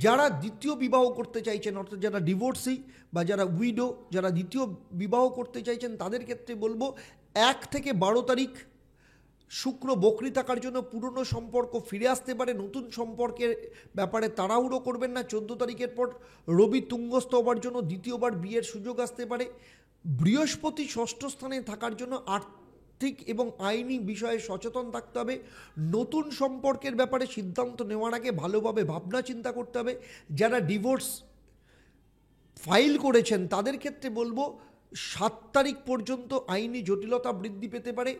যারা দ্বিতীয় বিবাহ করতে চাইছেন, অর্থাৎ যারা ডিভোর্সি বা যারা উইডো, যারা দ্বিতীয় বিবাহ করতে চাইছেন তাদের ক্ষেত্রে বলবো 1 থেকে 12 তারিখ শুক্র বক্রী থাকার জন্য পুরনো সম্পর্ক ফিরে আসতে পারে। নতুন সম্পর্কের ব্যাপারে তাড়াহুড়ো করবেন না। 14 তারিখের পর রবি তুঙ্গস্থ হওয়ার জন্য দ্বিতীয়বার বিয়ের সুযোগ আসতে পারে। বৃহস্পতি ষষ্ঠ স্থানে থাকার জন্য আর্থিক এবং আইনি বিষয়ে সচেতন থাকতে হবে। নতুন সম্পর্কের ব্যাপারে সিদ্ধান্ত নেওয়ার আগে ভালোভাবে ভাবনা চিন্তা করতে হবে। যারা ডিভোর্স ফাইল করেছেন তাদের ক্ষেত্রে বলবো 7 তারিখ পর্যন্ত আইনি জটিলতা বৃদ্ধি পেতে পারে।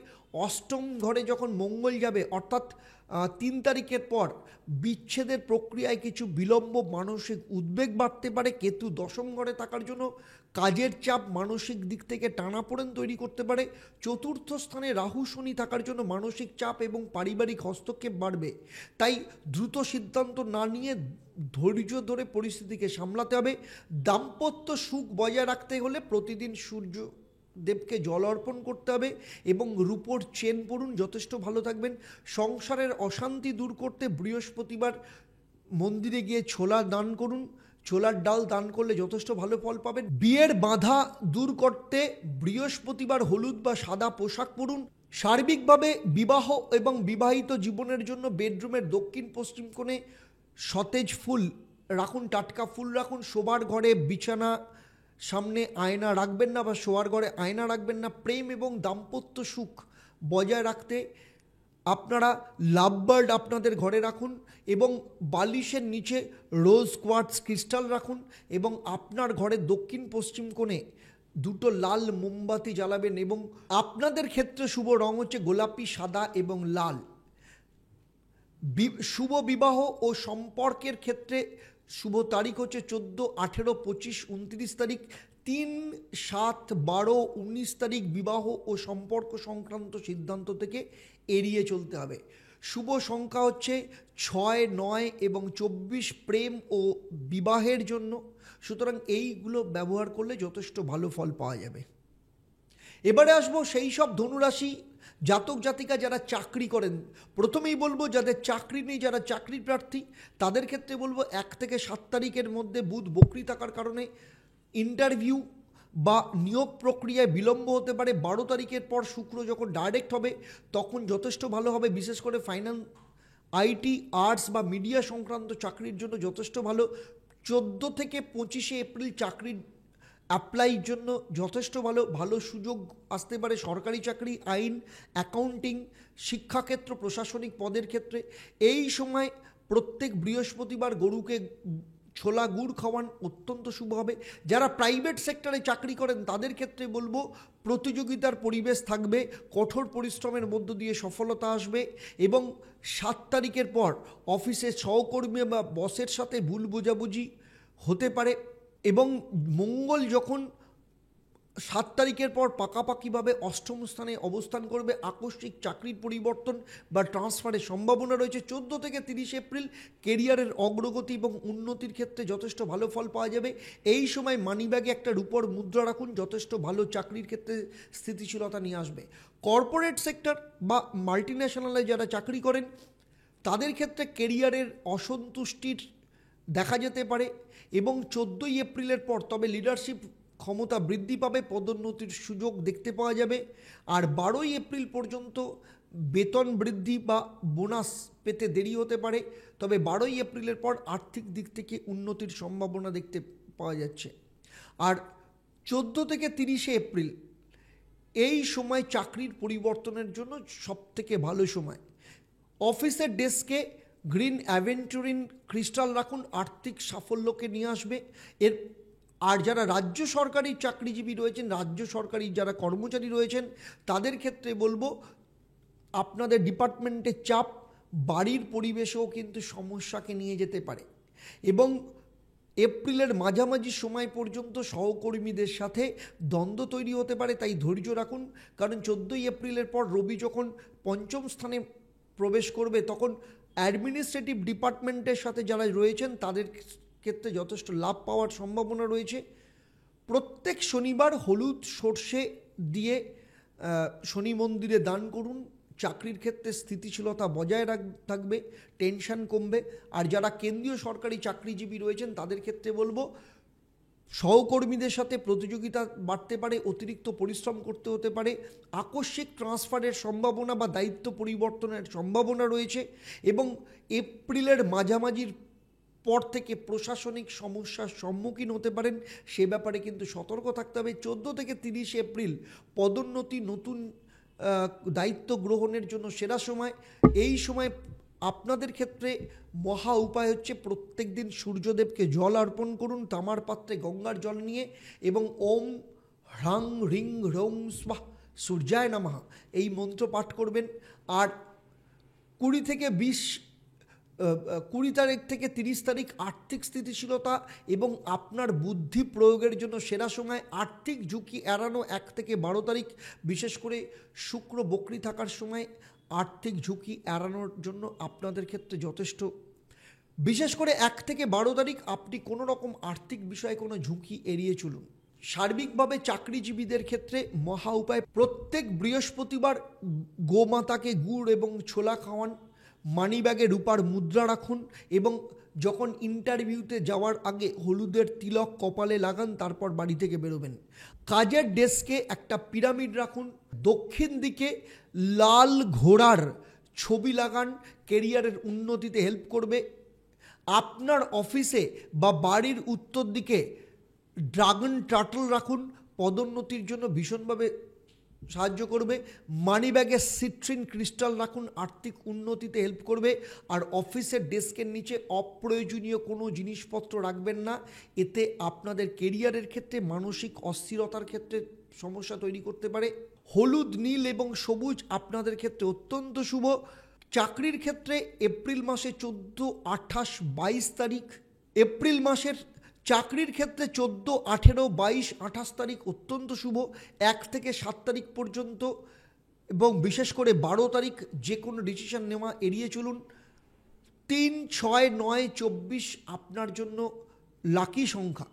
অষ্টম ঘরে যখন মঙ্গল যাবে অর্থাৎ 3 তারিখের পর বিচ্ছেদের প্রক্রিয়ায় কিছু বিলম্ব, মানসিক উদ্বেগ বাড়তে পারে। কেতু দশম ঘরে থাকার জন্য কাজের চাপ মানসিক দিক থেকে টানাপোড়েন তৈরি করতে পারে। চতুর্থ স্থানে রাহু শনি থাকার জন্য মানসিক চাপ এবং পারিবারিক হস্তক্ষেপ বাড়বে। তাই দ্রুত সিদ্ধান্ত না নিয়ে ধৈর্য ধরে পরিস্থিতিকে সামলাতে হবে। দাম্পত্য সুখ বজায় রাখতে হলে প্রতিদিন সূর্য দেবকে জল অর্পণ করতে হবে এবং রূপোর চেন পরুন, যথেষ্ট ভালো থাকবেন। সংসারের অশান্তি দূর করতে বৃহস্পতিবার মন্দিরে গিয়ে ছোলা দান করুন, ছোলার ডাল দান করলে যথেষ্ট ভালো ফল পাবেন। বিয়ের বাধা দূর করতে বৃহস্পতিবার হলুদ বা সাদা পোশাক পরুন। সার্বিকভাবে বিবাহ এবং বিবাহিত জীবনের জন্য বেডরুমের দক্ষিণ পশ্চিম কোণে সতেজ ফুল রাখুন, টাটকা ফুল রাখুন। শোবার ঘরে বিছানা সামনে আয়না রাখবেন না বা শোয়ার ঘরে আয়না রাখবেন না। প্রেম এবং দাম্পত্য সুখ বজায় রাখতে আপনারা লাভ বার্ড আপনাদের ঘরে রাখুন এবং বালিশের নিচে রোজ কোয়ার্টজ ক্রিস্টাল রাখুন এবং আপনার ঘরের দক্ষিণ পশ্চিম কোণে 2টো লাল মোমবাতি জ্বালাবেন এবং আপনাদের ক্ষেত্রে শুভ রং হচ্ছে গোলাপি, সাদা এবং লাল। শুভ বিবাহ ও সম্পর্কের ক্ষেত্রে শুভ তারিখ হচ্ছে 14, 18, 25, 29 তারিখ। 3, 7, 12, 19 তারিখ বিবাহ ও সম্পর্ক সংক্রান্ত সিদ্ধান্ত থেকে এড়িয়ে চলতে হবে। শুভ সংখ্যা হচ্ছে 6, 9 এবং 24 প্রেম ও বিবাহের জন্য। সুতরাং এইগুলো ব্যবহার করলে যথেষ্ট ভালো ফল পাওয়া যাবে। এবারে আসবো সেই সব ধনুরাশি জাতক জাতিকা যারা চাকরি করেন। প্রথমেই বলবো যাদের চাকরি নেই, যারা চাকরি প্রার্থী তাদের ক্ষেত্রে বলবো 1 থেকে 7 তারিখের মধ্যে বুধ বক্রী থাকার কারণে ইন্টারভিউ বা নিয়োগ প্রক্রিয়ায় বিলম্ব হতে পারে। 12 তারিখের পর শুক্র যখন ডাইরেক্ট হবে তখন যথেষ্ট ভালো হবে, বিশেষ করে ফাইন্যান্স, আইটি, আর্টস বা মিডিয়া সংক্রান্ত চাকরির জন্য যথেষ্ট ভালো। 14 থেকে 25 এপ্রিল চাকরির অ্যাপ্লাইয়ের জন্য যথেষ্ট ভালো সুযোগ আসতে পারে। সরকারি চাকরি, আইন, অ্যাকাউন্টিং, শিক্ষাক্ষেত্র, প্রশাসনিক পদের ক্ষেত্রে এই সময় প্রত্যেক বৃহস্পতিবার গরুকে ছোলা গুড় খাওয়ান অত্যন্ত শুভ হবে। যারা প্রাইভেট সেক্টরে চাকরি করেন তাদের ক্ষেত্রে বলবো প্রতিযোগিতার পরিবেশ থাকবে, কঠোর পরিশ্রমের মধ্য দিয়ে সফলতা আসবে এবং 7 তারিখের পর অফিসের সহকর্মী বা বসের সাথে ভুল বোঝাবুঝি হতে পারে এবং মঙ্গল যখন 7 তারিখের পর পাকাপাকিভাবে অষ্টম স্থানে অবস্থান করবে। আকস্মিক চাকরির পরিবর্তন বা ট্রান্সফারের সম্ভাবনা রয়েছে। 14 থেকে 30 এপ্রিল কেরিয়ারের অগ্রগতি এবং উন্নতির ক্ষেত্রে যথেষ্ট ভালো ফল পাওয়া যাবে। এই সময় মানিব্যাগে একটা রূপোর মুদ্রা রাখুন, যথেষ্ট ভালো চাকরির ক্ষেত্রে স্থিতিশীলতা নিয়ে আসবে। কর্পোরেট সেক্টর বা মাল্টিন্যাশনালে যারা চাকরি করেন তাদের ক্ষেত্রে কেরিয়ারের অসন্তুষ্টির দেখা যেতে পারে এবং 14ই এপ্রিলের পর তবে লিডারশিপ ক্ষমতা বৃদ্ধি পাবে, পদোন্নতির সুযোগ দেখতে পাওয়া যাবে। আর 12ই এপ্রিল পর্যন্ত বেতন বৃদ্ধি বা বোনাস পেতে দেরি হতে পারে, তবে 12ই এপ্রিলের পর আর্থিক দিক থেকে উন্নতির সম্ভাবনা দেখতে পাওয়া যাচ্ছে। আর 14 থেকে 30শে এপ্রিল এই সময় চাকরির পরিবর্তনের জন্য সবথেকে ভালো সময়। অফিসের ডেস্কে গ্রিন অ্যাভেঞ্চুরিন ক্রিস্টাল রাখুন, আর্থিক সাফল্যকে নিয়ে আসবে। আর যারা রাজ্য সরকারি চাকরিজীবী রয়েছেন, রাজ্য সরকারি যারা কর্মচারী রয়েছেন তাদের ক্ষেত্রে বলবো আপনাদের ডিপার্টমেন্টের চাপ বাড়ির পরিবেশেও কিন্তু সমস্যাকে নিয়ে যেতে পারে এবং এপ্রিলের মাঝামাঝি সময় পর্যন্ত সহকর্মীদের সাথে দ্বন্দ্ব তৈরি হতে পারে, তাই ধৈর্য রাখুন। কারণ 14ই এপ্রিলের পর রবি যখন পঞ্চম স্থানে প্রবেশ করবে তখন অ্যাডমিনিস্ট্রেটিভ ডিপার্টমেন্টের সাথে যারা রয়েছেন তাদের ক্ষেত্রে যথেষ্ট লাভ পাওয়ার সম্ভাবনা রয়েছে। প্রত্যেক শনিবার হলুদ সর্ষে দিয়ে শনি মন্দিরে দান করুন, চাকরির ক্ষেত্রে স্থিতিশীলতা বজায় থাকবে, টেনশন কমবে। আর যারা কেন্দ্রীয় সরকারি চাকরিজীবী রয়েছেন তাদের ক্ষেত্রে বলবো সহকর্মীদের সাথে প্রতিযোগিতা বাড়তে পারে, অতিরিক্ত পরিশ্রম করতে হতে পারে, আকস্মিক ট্রান্সফারের সম্ভাবনা বা দায়িত্ব পরিবর্তনের সম্ভাবনা রয়েছে এবং এপ্রিলের মাঝামাঝির পর থেকে প্রশাসনিক সমস্যার সম্মুখীন হতে পারেন, সে ব্যাপারে কিন্তু সতর্ক থাকতে হবে। 14 থেকে 30 এপ্রিল পদোন্নতি, নতুন দায়িত্ব গ্রহণের জন্য সেরা সময়। এই সময় আপনাদের ক্ষেত্রে মহা উপায় হচ্ছে প্রত্যেক দিন সূর্যদেবকে জল অর্পণ করুন তামার পাত্রে গঙ্গার জল নিয়ে এবং ওম হ্রাং হ্রিং হ্রৌং স্বাহা সূর্যায় নমঃ এই মন্ত্র পাঠ করবেন। আর 20 তারিখ থেকে 30 তারিখ আর্থিক স্থিতিশীলতা এবং আপনার বুদ্ধি প্রয়োগের জন্য সেরা সময়। আর্থিক ঝুঁকি এড়ানো 1 থেকে 12 তারিখ, বিশেষ করে শুক্র বক্রী থাকার সময় আর্থিক ঝুঁকি এড়ানোর জন্য আপনাদের ক্ষেত্রে যথেষ্ট, বিশেষ করে 1 থেকে 12 তারিখ আপনি কোনো রকম আর্থিক বিষয়ে কোনো ঝুঁকি এড়িয়ে চলুন। সার্বিকভাবে চাকরিজীবীদের ক্ষেত্রে মহা উপায় প্রত্যেক বৃহস্পতিবার গোমাতাকে গুড় এবং ছোলা খাওয়ান, মানিব্যাগে রূপার মুদ্রা রাখুন এবং যখন ইন্টারভিউতে যাওয়ার আগে হলুদের তিলক কপালে লাগান, তারপর বাড়ি থেকে বেরোবেন। কাজের ডেস্কে একটা পিরামিড রাখুন, দক্ষিণ দিকে লাল ঘোড়ার ছবি লাগান, কেরিয়ারের উন্নতিতে হেল্প করবে। আপনার অফিসে বা বাড়ির উত্তর দিকে ড্রাগন টার্টল রাখুন, পদোন্নতির জন্য ভীষণভাবে সাহায্য করবে। মানিব্যাগে সিট্রিন ক্রিস্টাল রাখুন, আর্থিক উন্নতিতে হেল্প করবে। আর অফিসের ডেস্কের নিচে অপ্রয়োজনীয় কোনো জিনিসপত্র রাখবেন না, এতে আপনাদের কেরিয়ারের ক্ষেত্রে মানসিক অস্থিরতার ক্ষেত্রে সমস্যা তৈরি করতে পারে। হলুদ, নীল এবং সবুজ আপনাদের ক্ষেত্রে অত্যন্ত শুভ। চাকরির ক্ষেত্রে এপ্রিল মাসে 14, 28, 22 তারিখ, এপ্রিল মাসের চাকরির ক্ষেত্রে 14, 18, 22, 28 তারিখ অত্যন্ত শুভ। 1 থেকে 7 তারিখ পর্যন্ত এবং বিশেষ করে 12 তারিখ যে কোনো ডিসিশন নেওয়া এড়িয়ে চলুন। 3, 6, 9, 24 আপনার জন্য লাকি সংখ্যা।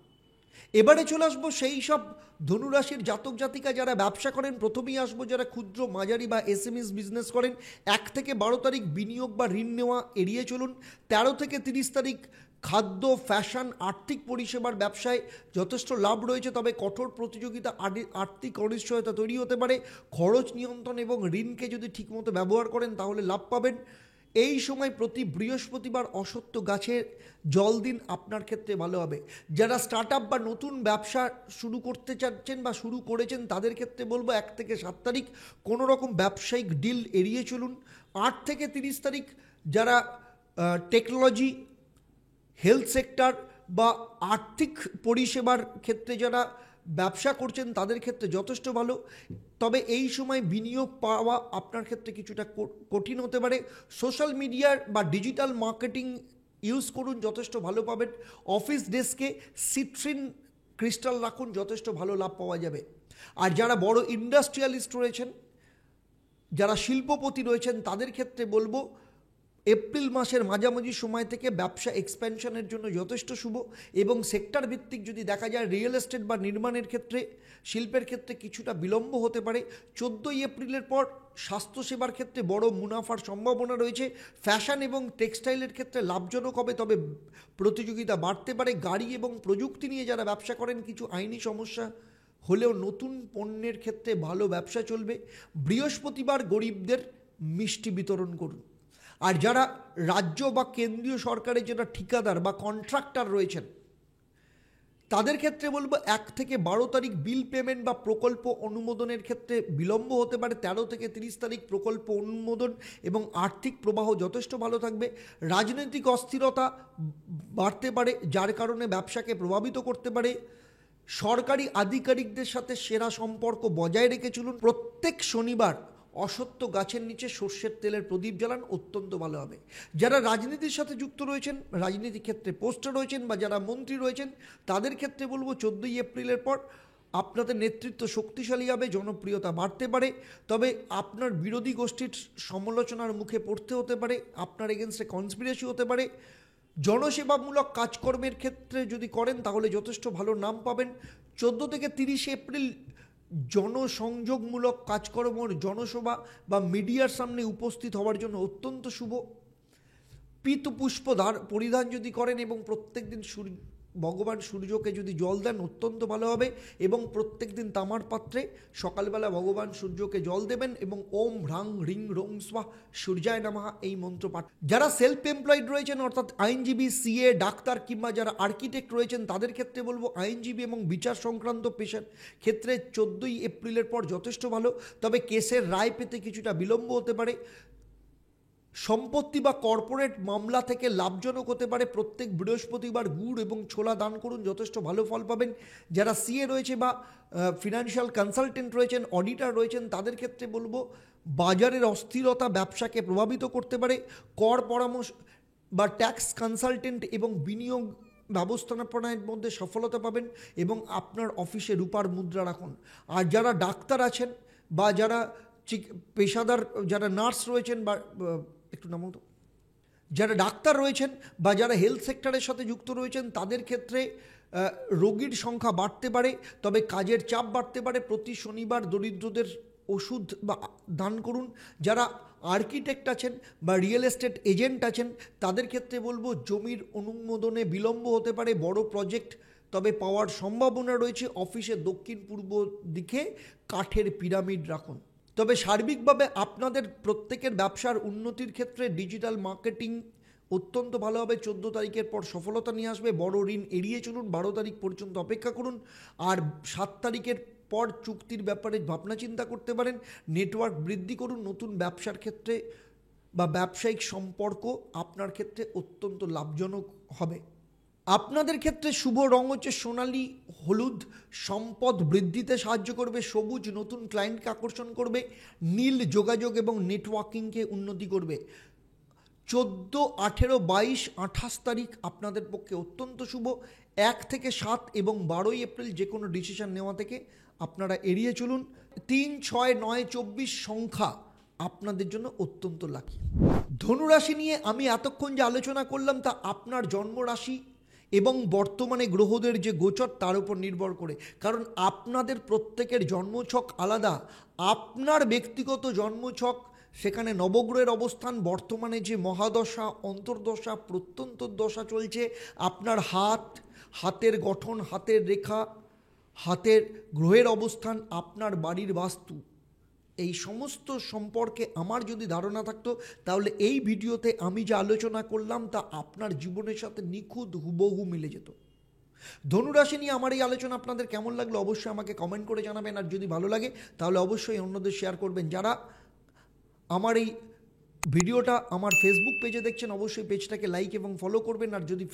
এবারে চলে আসবো সেই সব ধনুরাশির জাতক জাতিকা যারা ব্যবসা করেন। প্রথমেই আসবো যারা ক্ষুদ্র, মাঝারি বা এসএমএস বিজনেস করেন। 1 থেকে 12 তারিখ বিনিয়োগ বা ঋণ নেওয়া এড়িয়ে চলুন। 13 থেকে 30 তারিখ খাদ্য, ফ্যাশন, আর্থিক পরিষেবার ব্যবসায় যথেষ্ট লাভ রয়েছে, তবে কঠোর প্রতিযোগিতা, আর্থিক অনিশ্চয়তা তৈরি হতে পারে। খরচ নিয়ন্ত্রণ এবং ঋণকে যদি ঠিকমতো ব্যবহার করেন তাহলে লাভ পাবেন। এই সময় প্রতি বৃহস্পতিবার অশ্বত্থ গাছে জল দিন, আপনার ক্ষেত্রে ভালো হবে। যারা স্টার্ট আপ বা নতুন ব্যবসা শুরু করতে চাচ্ছেন বা শুরু করেছেন তাদের ক্ষেত্রে বলবো 1 থেকে 7 তারিখ কোনো রকম ব্যবসায়িক ডিল এড়িয়ে চলুন। 8 থেকে 30 তারিখ যারা টেকনোলজি, হেলথ সেক্টর বা আর্থিক পরিষেবার ক্ষেত্রে যারা ব্যবসা করছেন তাদের ক্ষেত্রে যথেষ্ট ভালো, তবে এই সময় বিনিয়োগ পাওয়া আপনার ক্ষেত্রে কিছুটা কঠিন হতে পারে। সোশ্যাল মিডিয়ার বা ডিজিটাল মার্কেটিং ইউজ করুন, যথেষ্ট ভালো পাবেন। অফিস ডেস্কে সিট্রিন ক্রিস্টাল রাখুন, যথেষ্ট ভালো লাভ পাওয়া যাবে। আর যারা বড় ইন্ডাস্ট্রিয়ালিস্ট রয়েছেন, যারা শিল্পপতি রয়েছেন, তাদের ক্ষেত্রে বলবো এপ্রিল মাসের মাঝামাঝি সময় থেকে ব্যবসা এক্সপ্যানশনের জন্য যথেষ্ট শুভ। এবং সেক্টর ভিত্তিক যদি দেখা যায়, রিয়েল এস্টেট বা নির্মাণের ক্ষেত্রে, শিল্পের ক্ষেত্রে কিছুটা বিলম্ব হতে পারে। 14ই এপ্রিলের পর স্বাস্থ্যসেবার ক্ষেত্রে বড় মুনাফার সম্ভাবনা রয়েছে। ফ্যাশন এবং টেক্সটাইলের ক্ষেত্রে লাভজনক হবে, তবে প্রতিযোগিতা বাড়তে পারে। গাড়ি এবং প্রযুক্তি নিয়ে যারা ব্যবসা করেন, কিছু আইনি সমস্যা হলেও নতুন পণ্যের ক্ষেত্রে ভালো ব্যবসা চলবে। বৃহস্পতিবার গরিবদের মিষ্টি বিতরণ করুন। আর যারা রাজ্য বা কেন্দ্রীয় সরকারের যারা ঠিকাদার বা কন্ট্রাক্টর রয়েছেন, তাদের ক্ষেত্রে বলবো 1 থেকে 12 তারিখ বিল পেমেন্ট বা প্রকল্প অনুমোদনের ক্ষেত্রে বিলম্ব হতে পারে। 13 থেকে 30 তারিখ প্রকল্প অনুমোদন এবং আর্থিক প্রবাহ যথেষ্ট ভালো থাকবে। রাজনৈতিক অস্থিরতা বাড়তে পারে, যার কারণে ব্যবসাকে প্রভাবিত করতে পারে। সরকারি আধিকারিকদের সাথে সেরা সম্পর্ক বজায় রেখে চলুন। প্রত্যেক শনিবার অসত্য গাছের নিচে সর্ষের তেলের প্রদীপ জ্বালান, অত্যন্ত ভালো হবে। যারা রাজনীতির সাথে যুক্ত রয়েছেন, রাজনীতি ক্ষেত্রে পোস্টে রয়েছেন বা যারা মন্ত্রী রয়েছেন, তাদের ক্ষেত্রে বলবো 14ই এপ্রিলের পর আপনাদের নেতৃত্ব শক্তিশালী হবে, জনপ্রিয়তা বাড়তে পারে। তবে আপনার বিরোধী গোষ্ঠীর সমালোচনার মুখে পড়তে হতে পারে, আপনার এগেনস্টে কনস্পিরেসি হতে পারে। জনসেবামূলক কাজকর্মের ক্ষেত্রে যদি করেন তাহলে যথেষ্ট ভালো নাম পাবেন। 14 থেকে 30 এপ্রিল জনসংযোগমূলক কাজকর্ম, জনসভা বা মিডিয়ার সামনে উপস্থিত হওয়ার জন্য অত্যন্ত শুভ। পীতপুষ্প পরিধান যদি করেন এবং প্রত্যেক দিন ভগবান সূর্যকে যদি জল দেন, অত্যন্ত ভালো হবে। এবং প্রত্যেক দিন তামার পাত্রে সকালবেলা ভগবান সূর্যকে জল দেবেন এবং ওম হ্রাং রিং রোং স্বাহা সূর্যায় নমঃ এই মন্ত্র পাঠ। যারা সেলফ এমপ্লয়েড রয়েছেন, অর্থাৎ আইনজীবী, সিএ, ডাক্তার কিংবা যারা আর্কিটেক্ট রয়েছেন, তাদের ক্ষেত্রে বলবো আইনজীবী এবং বিচার সংক্রান্ত পেশার ক্ষেত্রে 14ই এপ্রিলের পর যথেষ্ট ভালো। তবে কেসের রায় পেতে কিছুটা বিলম্ব হতে পারে। সম্পত্তি বা কর্পোরেট মামলা থেকে লাভজনক হতে পারে। প্রত্যেক বৃহস্পতিবার গুড় এবং ছোলা দান করুন, যথেষ্ট ভালো ফল পাবেন। যারা সিএ রয়েছে বা ফিনান্সিয়াল কনসালটেন্ট রয়েছেন, অডিটর রয়েছেন, তাদের ক্ষেত্রে বলবো বাজারের অস্থিরতা ব্যবসাকে প্রভাবিত করতে পারে। কর পরামর্শ বা ট্যাক্স কনসালটেন্ট এবং বিনিয়োগ ব্যবস্থাপনার মধ্যে সফলতা পাবেন এবং আপনার অফিসে রূপার মুদ্রা রাখুন। আর যারা ডাক্তার আছেন বা যারা পেশাদার, যারা নার্স রয়েছেন বা একটু নাম তো, যারা ডাক্তার রয়েছেন বা যারা হেলথ সেক্টরের সাথে যুক্ত রয়েছেন, তাদের ক্ষেত্রে রোগীর সংখ্যা বাড়তে পারে, তবে কাজের চাপ বাড়তে পারে। প্রতি শনিবার দরিদ্রদের ওষুধ বা দান করুন। যারা আর্কিটেক্ট আছেন বা রিয়েল এস্টেট এজেন্ট আছেন, তাদের ক্ষেত্রে বলবো জমির অনুমোদনে বিলম্ব হতে পারে। বড় প্রজেক্ট তবে পাওয়ার সম্ভাবনা রয়েছে। অফিসের দক্ষিণ পূর্ব দিকে কাঠের পিরামিড রাখুন। তবে সার্বিকভাবে আপনাদের প্রত্যেকের ব্যবসার উন্নতির ক্ষেত্রে ডিজিটাল মার্কেটিং অত্যন্ত ভালো হবে। 14 তারিখের পর সফলতা নিয়ে আসবে। বড় ঋণ এড়িয়ে চলুন, 12 তারিখ পর্যন্ত অপেক্ষা করুন। আর 7 তারিখের পর চুক্তির ব্যাপারে ভাবনা চিন্তা করতে পারেন। নেটওয়ার্ক বৃদ্ধি করুন। নতুন ব্যবসার ক্ষেত্রে বা ব্যবসায়িক সম্পর্ক আপনার ক্ষেত্রে অত্যন্ত লাভজনক হবে। আপনাদের ক্ষেত্রে শুভ রং হচ্ছে সোনালি হলুদ, সম্পদ বৃদ্ধিতে সাহায্য করবে। সবুজ নতুন ক্লায়েন্টকে আকর্ষণ করবে। নীল যোগাযোগ এবং নেটওয়ার্কিংকে উন্নতি করবে। 14, 18, 22, 28 তারিখ আপনাদের পক্ষে অত্যন্ত শুভ। 1 থেকে 7 এবং 12ই এপ্রিল যে কোনো ডিসিশন নেওয়া থেকে আপনারা এড়িয়ে চলুন। 3, 6, 9, 24 সংখ্যা আপনাদের জন্য অত্যন্ত লাকি। ধনুরাশি নিয়ে আমি এতক্ষণ যে আলোচনা করলাম তা আপনার জন্মরাশি এবং বর্তমানে গ্রহদের যে গোচর তার উপর নির্ভর করে, কারণ আপনাদের প্রত্যেকের জন্মছক আলাদা। আপনার ব্যক্তিগত জন্মছক, সেখানে নবগ্রহের অবস্থান, বর্তমানে যে মহাদশা, অন্তর্দশা, প্রত্যন্তর দশা চলছে, আপনার হাতের গঠন, হাতের রেখা, হাতের গ্রহের অবস্থান, আপনার বাড়ির বাস্তু, এই সমস্ত সম্পর্কে আমার যদি ধারণা থাকতো তাহলে এই ভিডিওতে আমি যে আলোচনা করলাম তা আপনার জীবনের সাথে নিখুঁত হুবহু মিলে যেত। ধনুরাশি নিয়ে আমার এই আলোচনা আপনাদের কেমন লাগলো অবশ্যই আমাকে কমেন্ট করে জানাবেন। আর যদি ভালো লাগে তাহলে অবশ্যই অন্যদের শেয়ার করবেন। যারা আমার এই ভিডিওটা আমার ফেসবুক পেজে দেখছেন অবশ্যই পেজটাকে লাইক এবং ফলো করবেন। আর যদি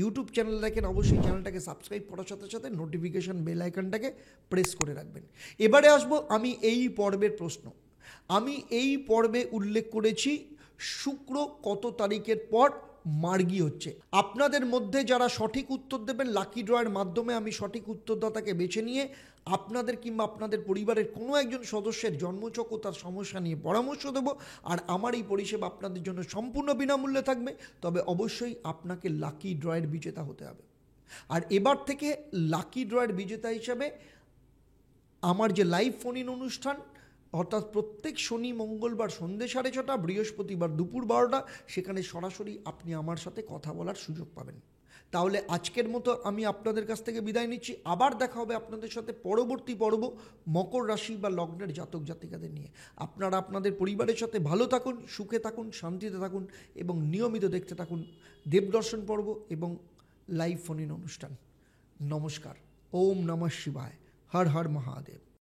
ইউটিউব চ্যানেল দেখেন অবশ্যই চ্যানেলটাকে সাবস্ক্রাইব করার সাথে সাথে নোটিফিকেশন বেল আইকনটাকে প্রেস করে রাখবেন। এবারে আসবো আমি এই পর্বের প্রশ্ন। আমি এই পর্বে উল্লেখ করেছি শুক্র কত তারিখের পর মার্গী হচ্ছে। আপনাদের মধ্যে যারা সঠিক উত্তর দেবেন, লাকি ড্রয়ের মাধ্যমে আমি সঠিক উত্তরদাতাকে বেছে নিয়ে আপনাদের কিংবা আপনাদের পরিবারের কোনো একজন সদস্যের জন্মছক ও তার সমস্যা নিয়ে পরামর্শ দেব। আর আমার এই পরিষেবা আপনাদের জন্য সম্পূর্ণ বিনামূল্যে থাকবে। তবে অবশ্যই আপনাকে লাকি ড্রয়ের বিজেতা হতে হবে। আর এবার থেকে লাকি ড্রয়ের বিজেতা হিসাবে আমার যে লাইভ ফোন ইন অনুষ্ঠান, অর্থাৎ প্রত্যেক শনি মঙ্গলবার সন্ধ্যে 6:30, বৃহস্পতিবার দুপুর 12টা, সেখানে সরাসরি আপনি আমার সাথে কথা বলার সুযোগ পাবেন। তাহলে আজকের মতো আমি আপনাদের কাছ থেকে বিদায় নিচ্ছি। আবার দেখা হবে আপনাদের সাথে পরবর্তী পর্ব মকর রাশি বা লগ্নের জাতক জাতিকাদের নিয়ে। আপনারা আপনাদের পরিবারের সাথে ভালো থাকুন, সুখে থাকুন, শান্তিতে থাকুন এবং নিয়মিত দেখতে থাকুন দেবদর্শন পর্ব এবং লাইভ ফোন ইন অনুষ্ঠান। নমস্কার। ওম নমঃ শিবায়। হর হর মহাদেব।